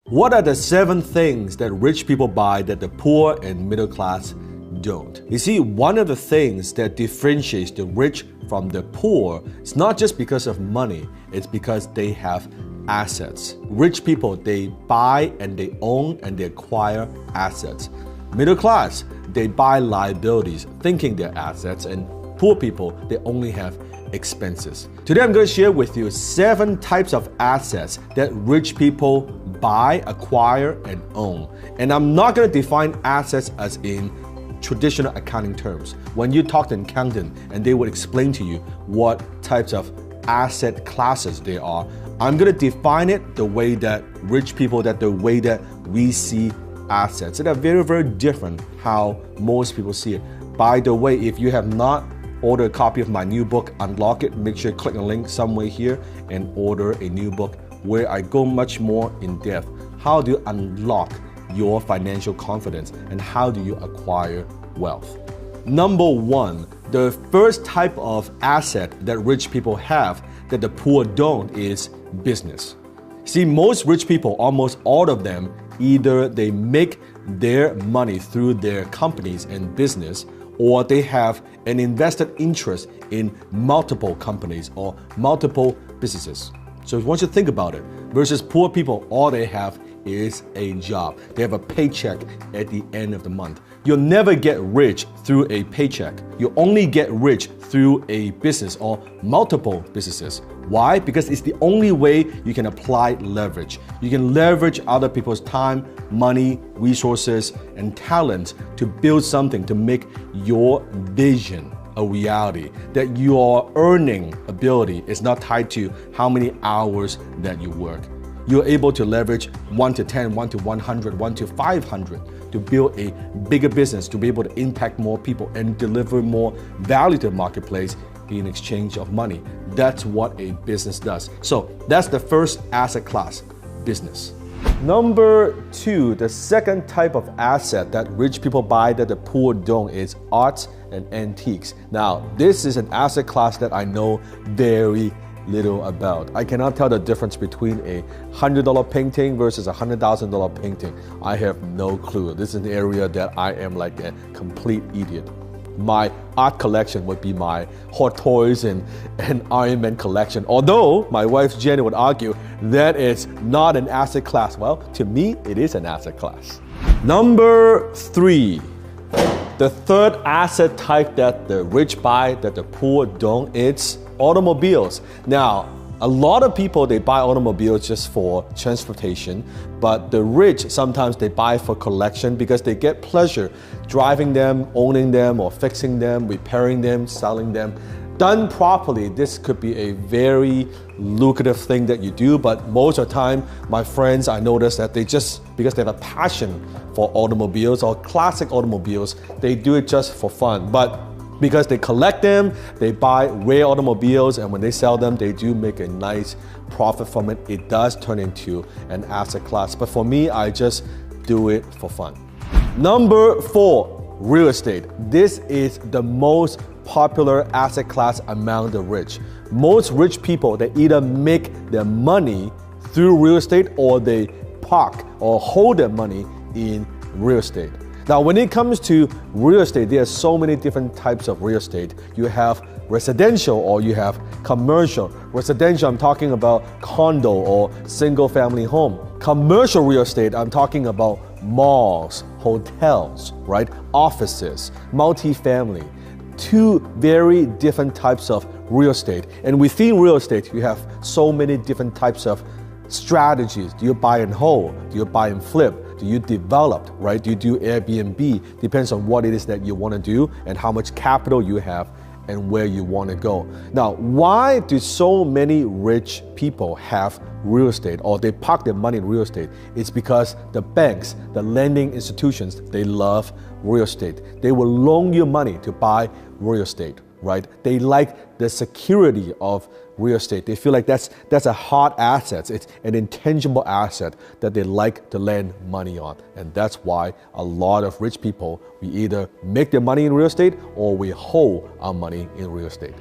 What are the 7 things that rich people buy that the poor and middle class don't? You see, one of the things that differentiates the rich from the poor is not just because of money, it's because they have assets. Rich people, they buy and they own and they acquire assets. Middle class, they buy liabilities thinking they're assets, and poor people, they only have expenses. Today I'm going to share with you 7 types of assets that rich people buy, acquire, and own. And I'm not going to define assets as in traditional accounting terms. When you talk to an accountant and they would explain to you what types of asset classes they are, I'm going to define it the way that rich people, the way that we see assets. And they're very, very different how most people see it. By the way, if you have not ordered a copy of my new book, Unlock It, make sure you click the link somewhere here and order a new book where I go much more in depth. How do you unlock your financial confidence and how do you acquire wealth? Number 1, the first type of asset that rich people have that the poor don't is business. See, most rich people, almost all of them, either they make their money through their companies and business, or they have an invested interest in multiple companies or multiple businesses. So once you think about it, versus poor people, all they have is a job. They have a paycheck at the end of the month. You'll never get rich through a paycheck. You only get rich through a business or multiple businesses. Why? Because it's the only way you can apply leverage. You can leverage other people's time, money, resources, and talent to build something to make your vision a reality. That your earning ability is not tied to how many hours that you work. You're able to leverage 1 to 10, 1 to 100, 1 to 500 to build a bigger business, to be able to impact more people and deliver more value to the marketplace in exchange of money. That's what a business does. So that's the first asset class, business. Number 2, the second type of asset that rich people buy that the poor don't is arts and antiques. Now, this is an asset class that I know very little about. I cannot tell the difference between a $100 painting versus a $100,000 painting. I have no clue. This is an area that I am like a complete idiot. My art collection would be my Hot Toys and Iron Man collection. Although my wife Jenny would argue that it's not an asset class. Well, to me, it is an asset class. Number 3, the third asset type that the rich buy that the poor don't, it's automobiles. Now, a lot of people, they buy automobiles just for transportation, but the rich, sometimes they buy for collection because they get pleasure driving them, owning them, or fixing them, repairing them, selling them. Done properly, this could be a very lucrative thing that you do, but most of the time, my friends, I notice that they just, because they have a passion for automobiles or classic automobiles, they do it just for fun. But because they collect them, they buy rare automobiles, and when they sell them, they do make a nice profit from it. It does turn into an asset class. But for me, I just do it for fun. Number 4, real estate. This is the most popular asset class among the rich. Most rich people, they either make their money through real estate or they park or hold their money in real estate. Now, when it comes to real estate, there are so many different types of real estate. You have residential or you have commercial. Residential, I'm talking about condo or single family home. Commercial real estate, I'm talking about malls, hotels, right? Offices, multifamily. 2 very different types of real estate. And within real estate, you have so many different types of strategies. Do you buy and hold? Do you buy and flip? Do you develop, right? Do you do Airbnb? Depends on what it is that you want to do and how much capital you have and where you want to go. Now, why do so many rich people have real estate or they park their money in real estate? It's because the banks, the lending institutions, they love real estate. They will loan you money to buy real estate, right? They like the security of real estate. They feel like that's a hard asset. It's an intangible asset that they like to lend money on. And that's why a lot of rich people, we either make their money in real estate or we hold our money in real estate.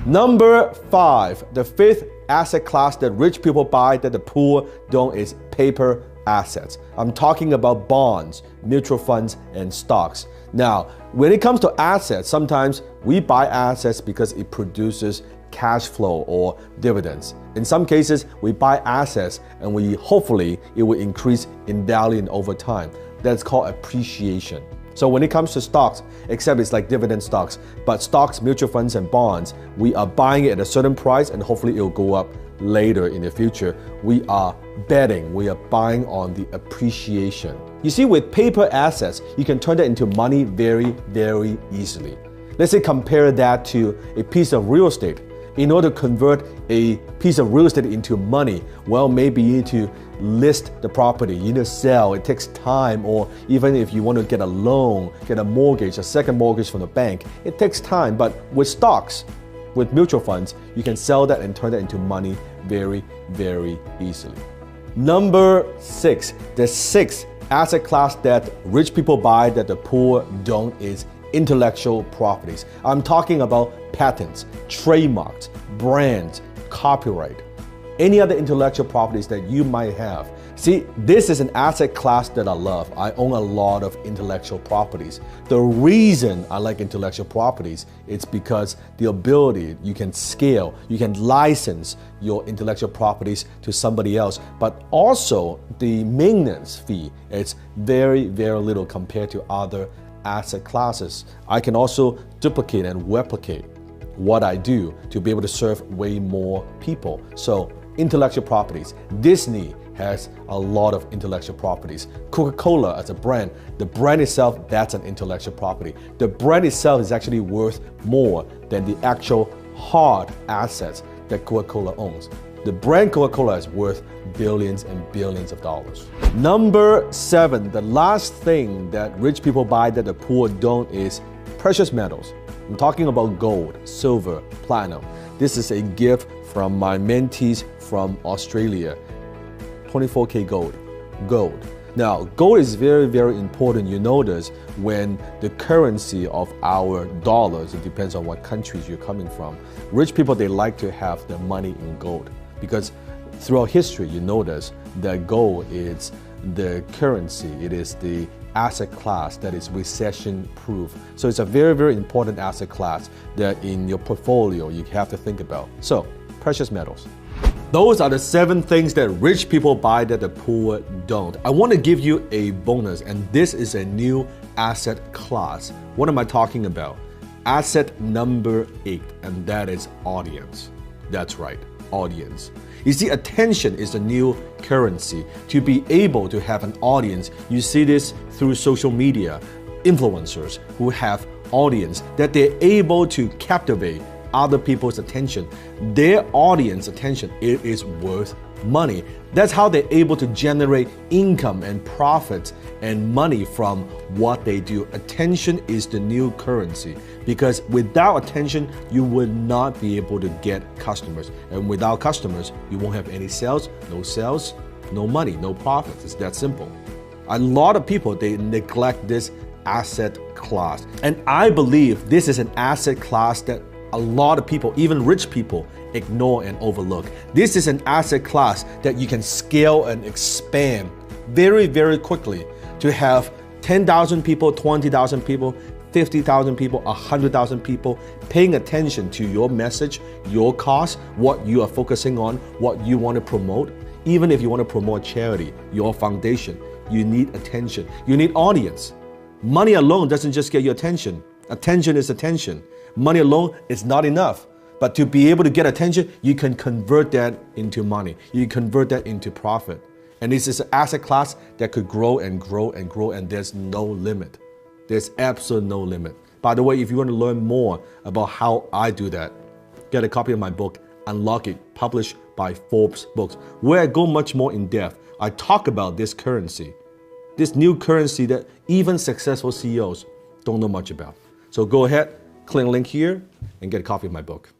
Number 5, the 5th asset class that rich people buy that the poor don't is paper assets. I'm talking about bonds, mutual funds, and stocks. Now, when it comes to assets, sometimes we buy assets because it produces cash flow or dividends. In some cases, we buy assets and hopefully it will increase in value and over time. That's called appreciation. So when it comes to stocks, except it's like dividend stocks, but stocks, mutual funds, and bonds, we are buying it at a certain price and hopefully it will go up later in the future. We are betting, we are buying on the appreciation. You see, with paper assets, you can turn that into money very, very easily. Let's say compare that to a piece of real estate. In order to convert a piece of real estate into money, well, maybe you need to list the property, you need to sell, it takes time, or even if you want to get a loan, get a mortgage, a second mortgage from the bank, it takes time. But with stocks, with mutual funds, you can sell that and turn that into money very, very easily. Number 6, the sixth asset class that rich people buy that the poor don't is intellectual properties. I'm talking about patents, trademarks, brands, copyright, any other intellectual properties that you might have. See, this is an asset class that I love. I own a lot of intellectual properties. The reason I like intellectual properties is because the ability, you can scale, you can license your intellectual properties to somebody else, but also the maintenance fee is very, very little compared to other asset classes. I can also duplicate and replicate what I do to be able to serve way more people. So intellectual properties. Disney has a lot of intellectual properties. Coca-Cola as a brand, the brand itself, that's an intellectual property. The brand itself is actually worth more than the actual hard assets that Coca-Cola owns. The brand Coca-Cola is worth billions and billions of dollars. Number 7, the last thing that rich people buy that the poor don't is precious metals. I'm talking about gold, silver, platinum. This is a gift from my mentees from Australia. 24K gold. Now, gold is very, very important. You notice when the currency of our dollars, it depends on what countries you're coming from. Rich people, they like to have their money in gold because throughout history, you notice that gold is the currency. It is the asset class that is recession proof. So it's a very, very important asset class that in your portfolio you have to think about. So, precious metals. Those are the 7 things that rich people buy that the poor don't. I want to give you a bonus, and this is a new asset class. What am I talking about? Asset number 8, and that is audience. That's right, audience. You see, attention is the new currency. To be able to have an audience, you see this through social media, influencers who have audience, that they're able to captivate other people's attention. Their audience attention, it is worth money. That's how they're able to generate income and profits and money from what they do. Attention is the new currency because without attention, you will not be able to get customers. And without customers, you won't have any sales, no money, no profits. It's that simple. A lot of people, they neglect this asset class. And I believe this is an asset class that a lot of people, even rich people, ignore and overlook. This is an asset class that you can scale and expand very, very quickly to have 10,000 people, 20,000 people, 50,000 people, 100,000 people paying attention to your message, your cause, what you are focusing on, what you want to promote. Even if you want to promote charity, your foundation, you need attention. You need audience. Money alone doesn't just get your attention. Attention is attention. Money alone is not enough. But to be able to get attention, you can convert that into money. You can convert that into profit. And this is an asset class that could grow and grow and grow, and there's no limit. There's absolutely no limit. By the way, if you want to learn more about how I do that, get a copy of my book, Unlock It, published by Forbes Books, where I go much more in depth. I talk about this currency, this new currency that even successful CEOs don't know much about. So go ahead, click the link here and get a copy of my book.